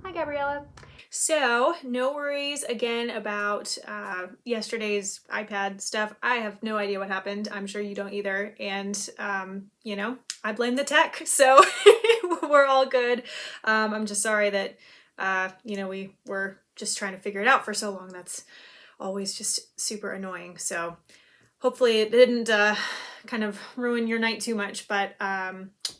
Hi, Gabriella. So, no worries again about yesterday's iPad stuff. I have no idea what happened. I'm sure you don't either. And, I blame the tech. So, we're all good. I'm just sorry that, we were just trying to figure it out for so long. That's always just super annoying. So, hopefully, it didn't kind of ruin your night too much, but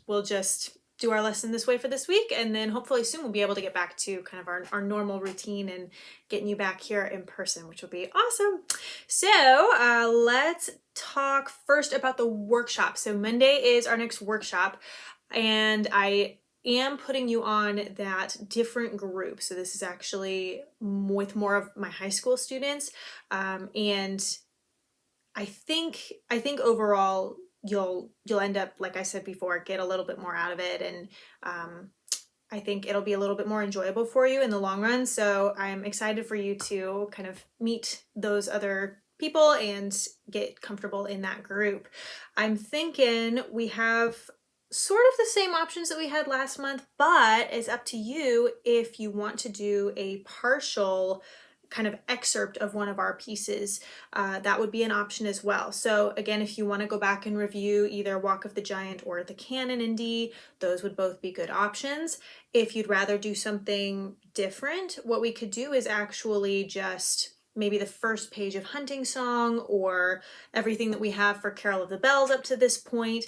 we'll just do our lesson this way for this week, and then hopefully soon we'll be able to get back to kind of our normal routine and getting you back here in person, which will be awesome. So let's talk first about the workshop. So Monday is our next workshop, and I am putting you on that different group. So this is actually with more of my high school students, and I think overall you'll end up, like I said before, get a little bit more out of it, and I think it'll be a little bit more enjoyable for you in the long run. So I'm excited for you to kind of meet those other people and get comfortable in that group. I'm thinking we have sort of the same options that we had last month, but it's up to you if you want to do a partial kind of excerpt of one of our pieces. That would be an option as well. So again, if you want to go back and review either Walk of the Giant or the Canon in D, those would both be good options. If you'd rather do something different, what we could do is actually just maybe the first page of Hunting Song or everything that we have for Carol of the Bells up to this point.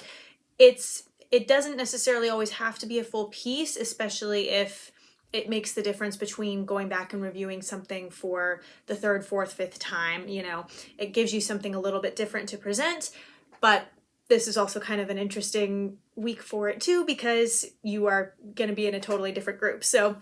It doesn't necessarily always have to be a full piece, especially if it makes the difference between going back and reviewing something for the third, fourth, fifth time. It gives you something a little bit different to present, but this is also kind of an interesting week for it too, because you are going to be in a totally different group. So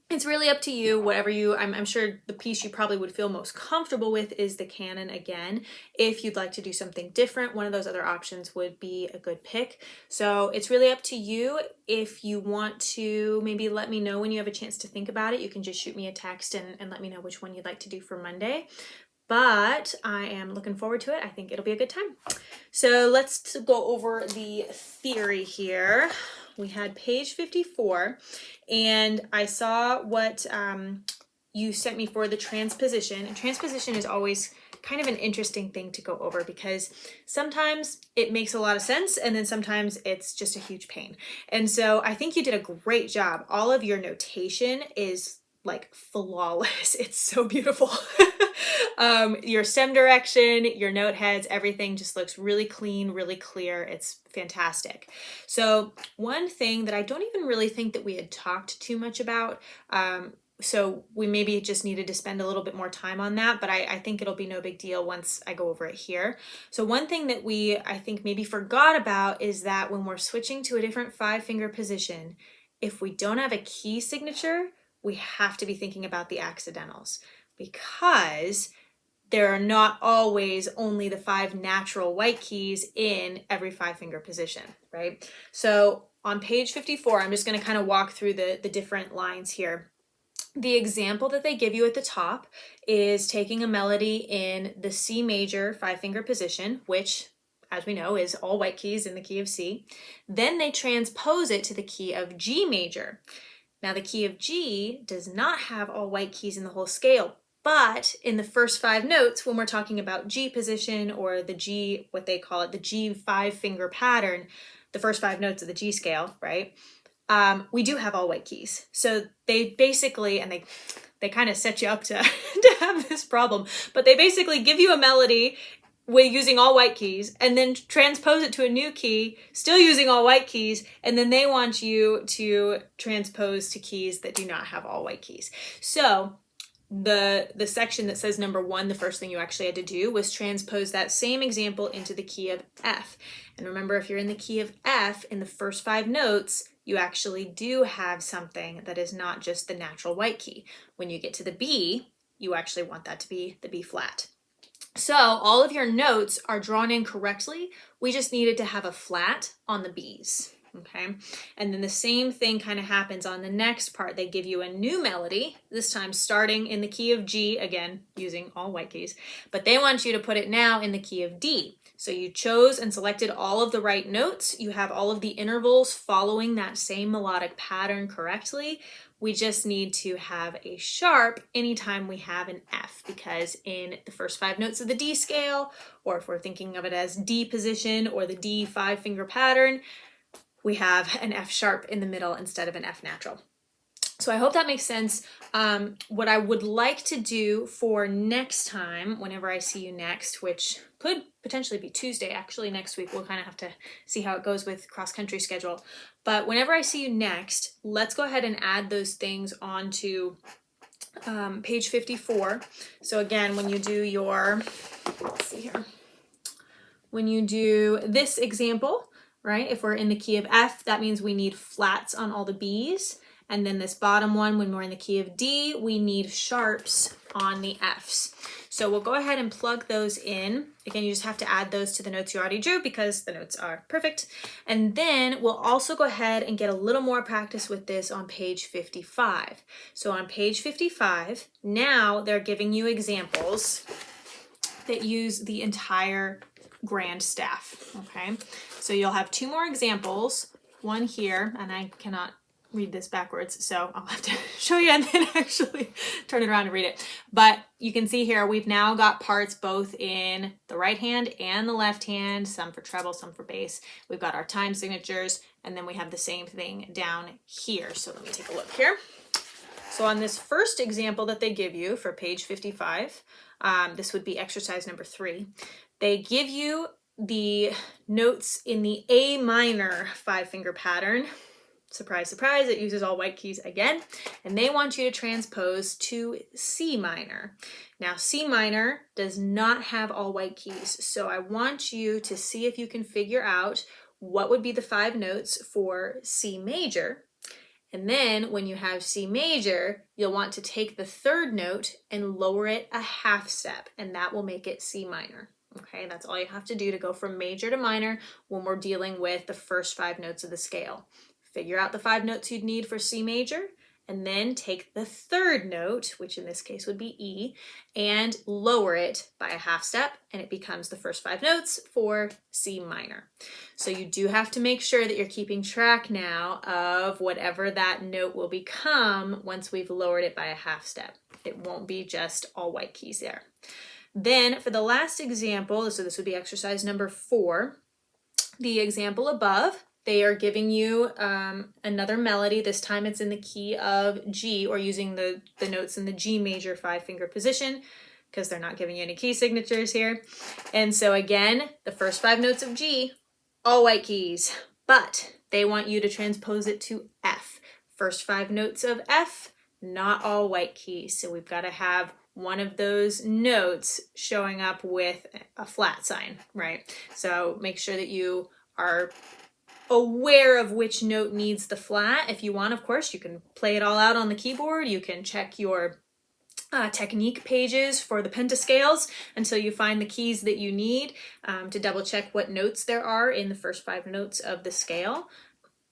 it's really up to you, whatever I'm sure the piece you probably would feel most comfortable with is the canon again. If you'd like to do something different, one of those other options would be a good pick. So it's really up to you. If you want to maybe let me know when you have a chance to think about it, you can just shoot me a text and let me know which one you'd like to do for Monday. But I am looking forward to it. I think it'll be a good time. So let's go over the theory here. We had page 54, and I saw what you sent me for the transposition. And transposition is always kind of an interesting thing to go over, because sometimes it makes a lot of sense and then sometimes it's just a huge pain. And so I think you did a great job. All of your notation is like flawless. It's so beautiful. Your stem direction, your note heads, everything just looks really clean, really clear. It's fantastic. So one thing that I don't even really think that we had talked too much about, so we maybe just needed to spend a little bit more time on that, but I think it'll be no big deal once I go over it here. So one thing that I think maybe forgot about is that when we're switching to a different 5-finger position, if we don't have a key signature, we have to be thinking about the accidentals, because there are not always only the 5 natural white keys in every 5-finger position, right? So on page 54, I'm just going to kind of walk through the different lines here. The example that they give you at the top is taking a melody in the C major 5-finger position, which, as we know, is all white keys in the key of C. Then they transpose it to the key of G major. Now, the key of G does not have all white keys in the whole scale, but in the first 5 notes, when we're talking about G position or the G, what they call it, the G 5-finger pattern, the first 5 notes of the G scale, right? We do have all white keys. So they basically, and they kind of set you up to, to have this problem, but they basically give you a melody with using all white keys and then transpose it to a new key, still using all white keys, and then they want you to transpose to keys that do not have all white keys. So the section that says number 1, the first thing you actually had to do was transpose that same example into the key of F. And remember, if you're in the key of F, in the first 5 notes, you actually do have something that is not just the natural white key. When you get to the B, you actually want that to be the B flat. So all of your notes are drawn in correctly. We just needed to have a flat on the B's. Okay, and then the same thing kind of happens on the next part. They give you a new melody, this time starting in the key of G, again, using all white keys, but they want you to put it now in the key of D. So you chose and selected all of the right notes. You have all of the intervals following that same melodic pattern correctly. we just need to have a sharp anytime we have an F, because in the first 5 notes of the D scale, or if we're thinking of it as D position or the D 5-finger pattern, we have an F sharp in the middle instead of an F natural. So I hope that makes sense. What I would like to do for next time, whenever I see you next, which could potentially be Tuesday, actually next week, we'll kind of have to see how it goes with cross-country schedule. But whenever I see you next, let's go ahead and add those things onto page 54. So again, when you do your, let's see here, when you do this example, right, if we're in the key of F, that means we need flats on all the B's. And then this bottom one, when we're in the key of D, we need sharps on the F's. So we'll go ahead and plug those in. Again, you just have to add those to the notes you already drew because the notes are perfect. And then we'll also go ahead and get a little more practice with this on page 55. So on page 55, now they're giving you examples that use the entire grand staff, okay? So you'll have 2 more examples, one here, and I cannot read this backwards, so I'll have to show you and then actually turn it around and read it. But you can see here, we've now got parts both in the right hand and the left hand, some for treble, some for bass. We've got our time signatures, and then we have the same thing down here. So let me take a look here. So on this first example that they give you for page 55, this would be exercise number 3. They give you the notes in the A minor 5-finger pattern. Surprise, surprise, it uses all white keys again. And they want you to transpose to C minor. Now, C minor does not have all white keys. So I want you to see if you can figure out what would be the 5 notes for C major. And then when you have C major, you'll want to take the 3rd note and lower it a half step, and that will make it C minor. Okay, that's all you have to do to go from major to minor when we're dealing with the first 5 notes of the scale. Figure out the 5 notes you'd need for C major, and then take the 3rd note, which in this case would be E, and lower it by a half step, and it becomes the first 5 notes for C minor. So you do have to make sure that you're keeping track now of whatever that note will become once we've lowered it by a half step. It won't be just all white keys there. Then for the last example, so this would be exercise number 4, the example above, they are giving you another melody. This time it's in the key of G, or using the notes in the G major 5-finger position, because they're not giving you any key signatures here. And so again, the first 5 notes of G, all white keys, but they want you to transpose it to F. First 5 notes of F, not all white keys. So we've got to have one of those notes showing up with a flat sign, right? So make sure that you are aware of which note needs the flat. If you want, of course, you can play it all out on the keyboard. You can check your technique pages for the pentascales until you find the keys that you need to double check what notes there are in the first 5 notes of the scale.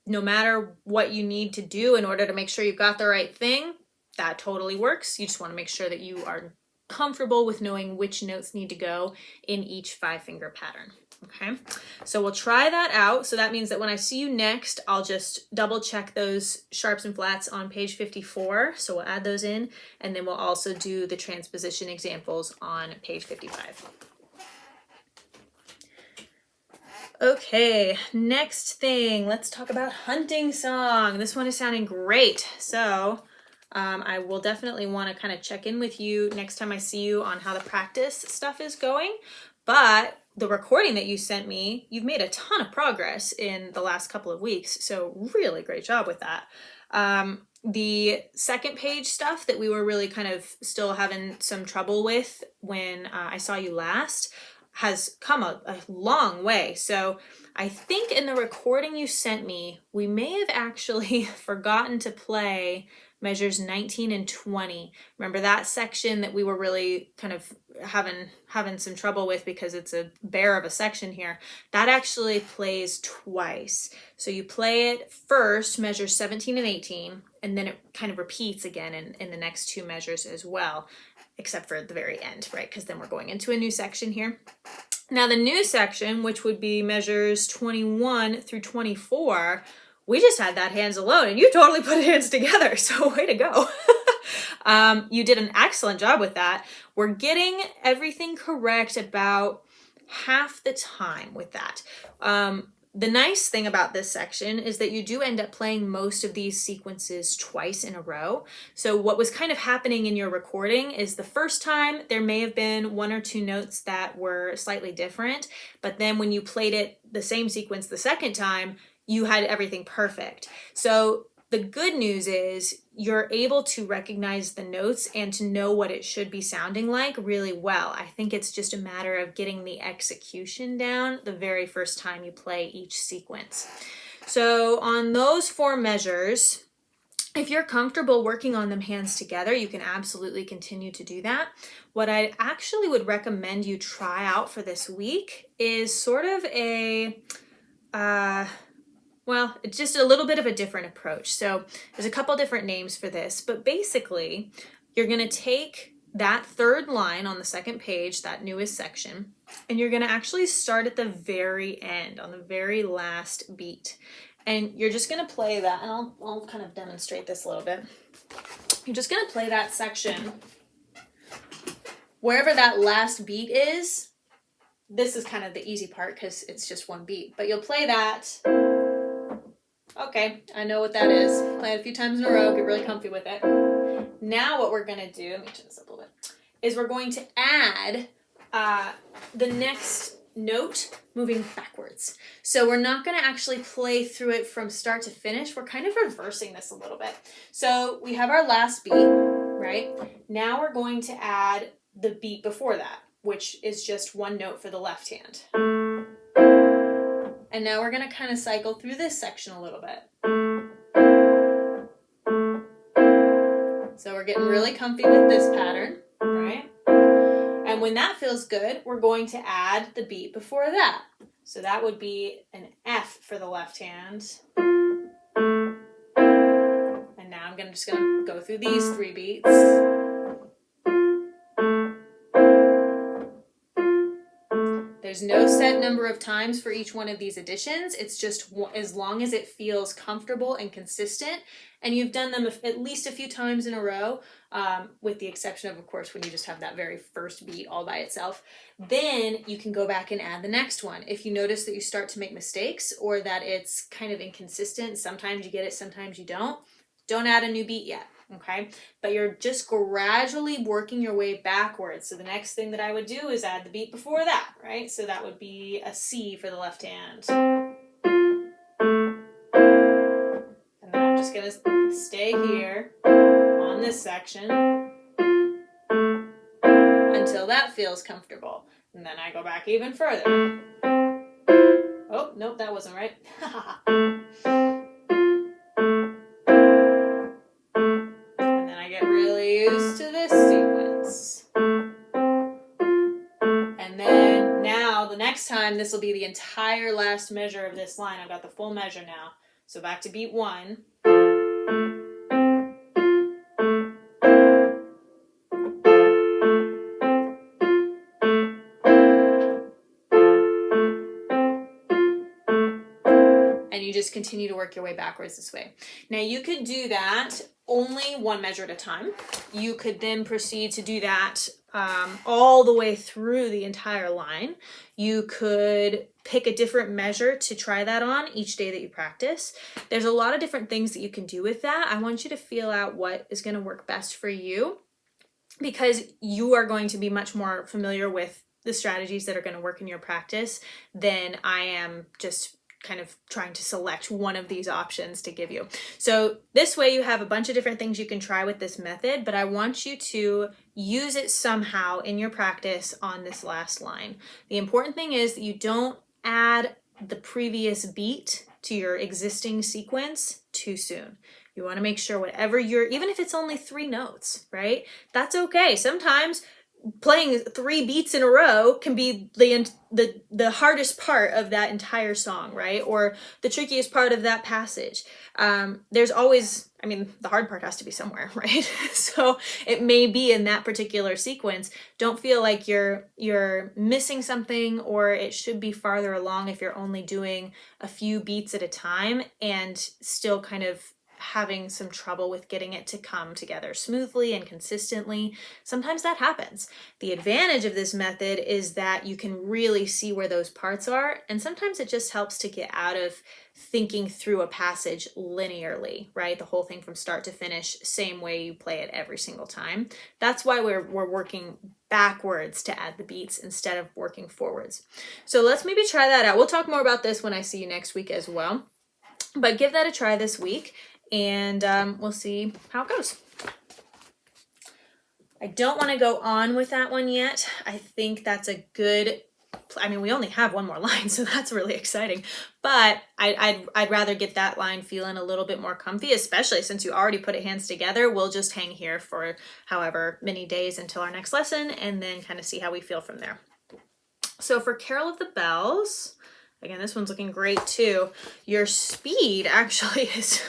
No matter what you need to do in order to make sure you've got the right thing, that totally works. You just want to make sure that you are comfortable with knowing which notes need to go in each 5-finger pattern. Okay, so we'll try that out. So that means that when I see you next, I'll just double check those sharps and flats on page 54. So we'll add those in, and then we'll also do the transposition examples on page 55. Okay, next thing, let's talk about hunting song. This one is sounding great. So I will definitely want to kind of check in with you next time I see you on how the practice stuff is going. But the recording that you sent me, you've made a ton of progress in the last couple of weeks. So really great job with that. The second page stuff that we were really kind of still having some trouble with when I saw you last has come a long way. So I think in the recording you sent me, we may have actually forgotten to play measures 19 and 20. Remember that section that we were really kind of having some trouble with because it's a bear of a section here? That actually plays twice. So you play it first, measures 17 and 18, and then it kind of repeats again in the next 2 measures as well, except for at the very end, right? Because then we're going into a new section here. Now the new section, which would be measures 21 through 24, we just had that hands alone and you totally put hands together. So way to go. You did an excellent job with that. We're getting everything correct about half the time with that. The nice thing about this section is that you do end up playing most of these sequences twice in a row. So what was kind of happening in your recording is the first time there may have been 1 or 2 notes that were slightly different, but then when you played it the same sequence the second time, you had everything perfect. So the good news is you're able to recognize the notes and to know what it should be sounding like really well. I think it's just a matter of getting the execution down the very first time you play each sequence. So on those 4 measures, if you're comfortable working on them hands together, you can absolutely continue to do that. What I actually would recommend you try out for this week is sort of well, it's just a little bit of a different approach. So there's a couple different names for this, but basically you're going to take that 3rd line on the 2nd page, that newest section, and you're going to actually start at the very end, on the very last beat. And you're just going to play that, and I'll kind of demonstrate this a little bit. You're just going to play that section wherever that last beat is. This is kind of the easy part because it's just 1 beat, but you'll play that. Okay, I know what that is. Play it a few times in a row, get really comfy with it. Now what we're gonna do, let me turn this up a little bit, is we're going to add the next note moving backwards. So we're not gonna actually play through it from start to finish. We're kind of reversing this a little bit. So we have our last beat, right? Now we're going to add the beat before that, which is just 1 note for the left hand. And now we're going to kind of cycle through this section a little bit. So we're getting really comfy with this pattern, right? And when that feels good, we're going to add the beat before that. So that would be an F for the left hand. And now I'm just going to go through these 3 beats. There's no set number of times for each one of these additions. It's just as long as it feels comfortable and consistent, and you've done them at least a few times in a row, with the exception of course, when you just have that very first beat all by itself. Then you can go back and add the next one. If you notice that you start to make mistakes or that it's kind of inconsistent, sometimes you get it, sometimes you don't add a new beat yet. Okay, but you're just gradually working your way backwards. So the next thing that I would do is add the beat before that, right? So that would be a C for the left hand. And then I'm just gonna stay here on this section until that feels comfortable. And then I go back even further. Oh, nope, that wasn't right. Used to this sequence. And then now the next time this will be the entire last measure of this line. I've got the full measure now. So back to beat 1. And you just continue to work your way backwards this way. Now you could do that only 1 measure at a time. You could then proceed to do that all the way through the entire line. You could pick a different measure to try that on each day that you practice. There's a lot of different things that you can do with that. I want you to feel out what is going to work best for you, because you are going to be much more familiar with the strategies that are going to work in your practice than I am just kind of trying to select one of these options to give you. So this way you have a bunch of different things you can try with this method, but I want you to use it somehow in your practice on this last line. The important thing is that you don't add the previous beat to your existing sequence too soon. You want to make sure whatever even if it's only 3 notes, right? That's okay. Sometimes playing 3 beats in a row can be the hardest part of that entire song, right? Or the trickiest part of that passage. There's always, I mean, the hard part has to be somewhere, right? So it may be in that particular sequence. Don't feel like you're missing something, or it should be farther along if you're only doing a few beats at a time and still kind of having some trouble with getting it to come together smoothly and consistently. Sometimes that happens. The advantage of this method is that you can really see where those parts are, and sometimes it just helps to get out of thinking through a passage linearly, right? The whole thing from start to finish, same way you play it every single time. That's why we're working backwards to add the beats instead of working forwards. So let's maybe try that out. We'll talk more about this when I see you next week as well. But give that a try this week, and we'll see how it goes. I don't want to go on with that one yet. I think that's a good, I mean, we only have one more line, so that's really exciting. But I'd rather get that line feeling a little bit more comfy, especially since you already put it hands together. We'll just hang here for however many days until our next lesson, and then kind of see how we feel from there. So for Carol of the Bells, again, this one's looking great too. Your speed actually is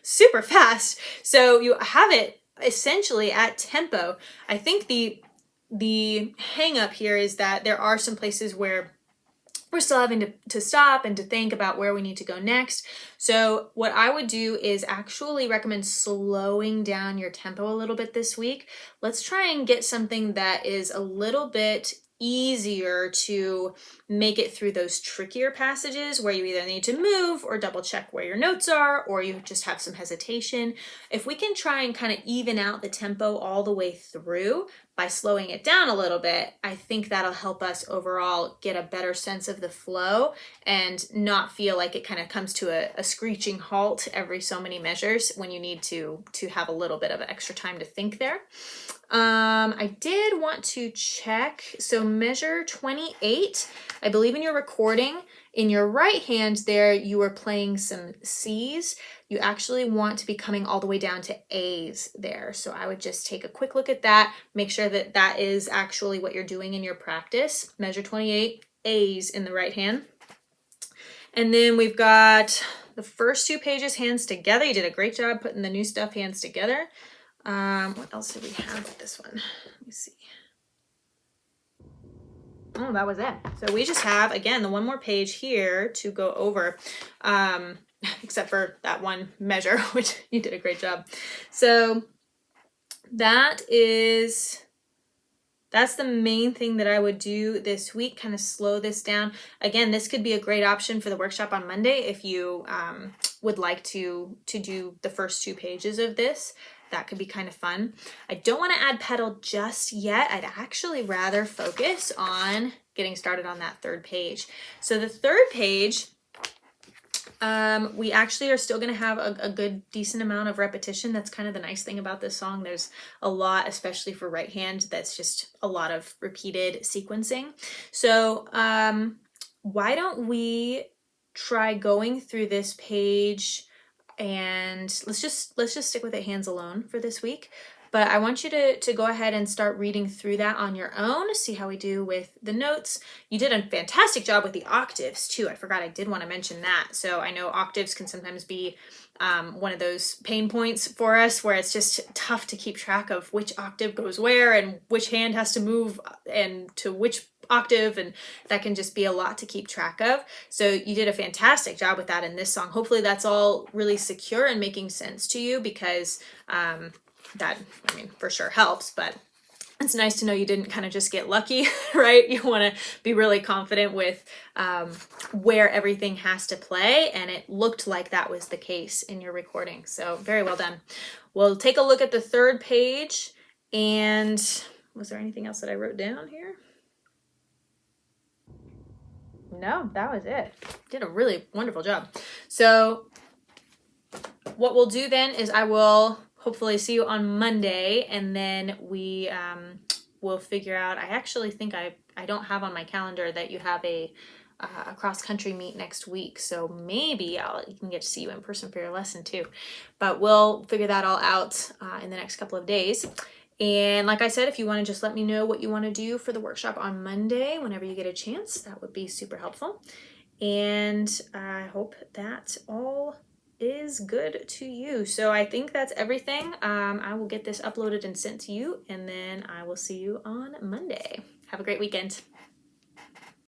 super fast. So you have it essentially at tempo. I think the hang up here is that there are some places where we're still having to stop and to think about where we need to go next. So what I would do is actually recommend slowing down your tempo a little bit this week. Let's try and get something that is a little bit easier to make it through those trickier passages where you either need to move or double check where your notes are, or you just have some hesitation. If we can try and kind of even out the tempo all the way through by slowing it down a little bit, I think that'll help us overall get a better sense of the flow and not feel like it kind of comes to a screeching halt every so many measures when you need to have a little bit of extra time to think there. I did want to check, so measure 28, I believe in your recording, in your right hand there, you were playing some C's. You actually want to be coming all the way down to A's there. So I would just take a quick look at that, make sure that that is actually what you're doing in your practice. Measure 28, A's in the right hand. And then we've got the first 2 pages hands together. You did a great job putting the new stuff hands together. What else did we have with this one? Let me see. Oh, that was it. So we just have, again, the one more page here to go over, except for that one measure, which you did a great job. So that's the main thing that I would do this week, kind of slow this down. Again, this could be a great option for the workshop on Monday if you would like to do the first 2 pages of this. That could be kind of fun. I don't want to add pedal just yet. I'd actually rather focus on getting started on that 3rd page. So the 3rd page, we actually are still going to have a good decent amount of repetition. That's kind of the nice thing about this song. There's a lot, especially for right hand, that's just a lot of repeated sequencing. So why don't we try going through this page, and let's just stick with it hands alone for this week. But I want you to go ahead and start reading through that on your own, see how we do with the notes. You did a fantastic job with the octaves too. I forgot I did want to mention that. So I know octaves can sometimes be one of those pain points for us where it's just tough to keep track of which octave goes where and which hand has to move and to which octave, and that can just be a lot to keep track of. So you did a fantastic job with that in this song. Hopefully that's all really secure and making sense to you, because that, I mean, for sure helps, but it's nice to know you didn't kind of just get lucky, right? You want to be really confident with where everything has to play, and it looked like that was the case in your recording. So very well done. We'll take a look at the 3rd page, and was there anything else that I wrote down here? No, that was it. Did a really wonderful job. So what we'll do then is I will hopefully see you on Monday, and then we will figure out, I actually think I don't have on my calendar that you have a cross-country meet next week, so maybe you can get to see you in person for your lesson too. But we'll figure that all out in the next couple of days. And like I said, if you want to just let me know what you want to do for the workshop on Monday, whenever you get a chance, that would be super helpful. And I hope that all is good to you. So I think that's everything. I will get this uploaded and sent to you, and then I will see you on Monday. Have a great weekend.